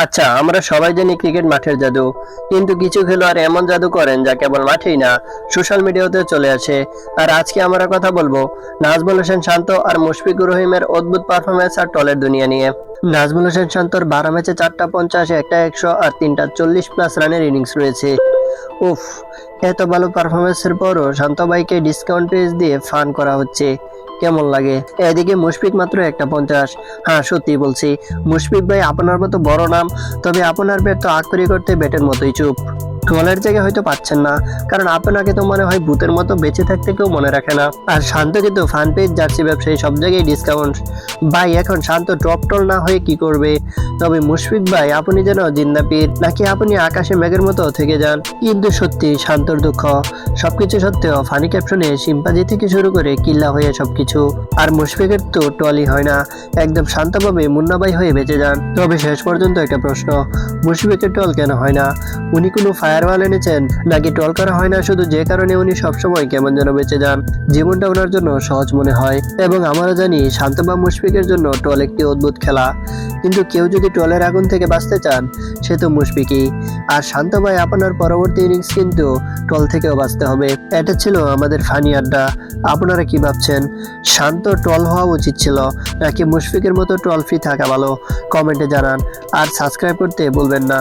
আচ্ছা, আমরা সবাই জানি ক্রিকেট মাঠের জাদু, কিন্তু কিছু খেলোয়াড় এমন জাদু করেন যা কেবল মাঠেই না, সোশ্যাল মিডিয়াতেও চলে আসে। আর আজকে আমরা কথা বলবো নাজমুল হোসেন শান্ত আর মুশফিকুর রহিমের অদ্ভুত পারফরমেন্স আর টলের দুনিয়া নিয়ে। নাজমুল হোসেন শান্তর 12 ম্যাচে 4টা 50, একটা 100 আর 3টা 40+ রানের ইনিংস রয়েছে। উফ, এত ভালো পারফরমেন্সের পরও শান্ত ভাইকে ডিসকাউন্ট পেজ দিয়ে ফান করা হচ্ছে, কেমন লাগে? এদিকে মুশফিক মাত্র একটা 50। হ্যাঁ, সত্যি বলছি, মুশফিক ভাই আপনার মতো বড় নাম, তবে আপনার ব্যাট তো আক্ষরি করতে ব্যাটের মতোই চুপ। ট্রলের জায়গায় হয়তো পাচ্ছেন না, কারণ আপনাকে তো মনে হয় ভূতের মতো বেঁচে থাকতে কেউ মনে রাখে না। আর শান্ত কিন্তু ফান পেজ, জার্সি ব্যবসায়ী, সব জায়গায় ডিসকাউন্ট। ভাই এখন শান্ত ড্রপ টল না হয়ে কি করবে? তবে মুশফিক ভাই, আপনি যেন জিন্দাপীর, নাকি আপনি আকাশে মেঘের মতো থেকে যান? কিন্তু সত্যি শান্তর দুঃখ সবকিছু সত্ত্বেও ফানি ক্যাপশনে সিম্পাজি থেকে শুরু করে কিল্লা হয়ে সবকিছু। আর মুশফিকের তো টলই হয় না, একদম শান্তভাবে মুন্নাবাই হয়ে বেঁচে যান। তবে শেষ পর্যন্ত একটা প্রশ্ন, মুশফিকের টল কেন হয় না? উনি কোনো ফায়ারওয়াল এনেছেন, নাকি টল করা হয় না শুধু যে কারণে উনি সবসময় কেমন যেন বেঁচে যান? জীবনটা ওনার জন্য সহজ মনে হয়। এবং আমরা জানি শান্ত বা মুশফিকের জন্য টল একটি অদ্ভুত খেলা, কিন্তু কেউ যদি টলের আগুন থেকে বাঁচতে চান, সে তো মুশফিকই। আর শান্ত ভাই, আপনার পরবর্তী ইনিংস কিন্তু টল থেকেও বাঁচতে হবে। এটা ছিল আমাদের ফানি আড্ডা। আপনারা কি ভাবছেন, শান্ত টল হওয়া উচিত ছিল, নাকি মুশফিকের মতো টল ফ্রি থাকা ভালো? কমেন্টে জানান, আর সাবস্ক্রাইব করতে ভুলবেন না।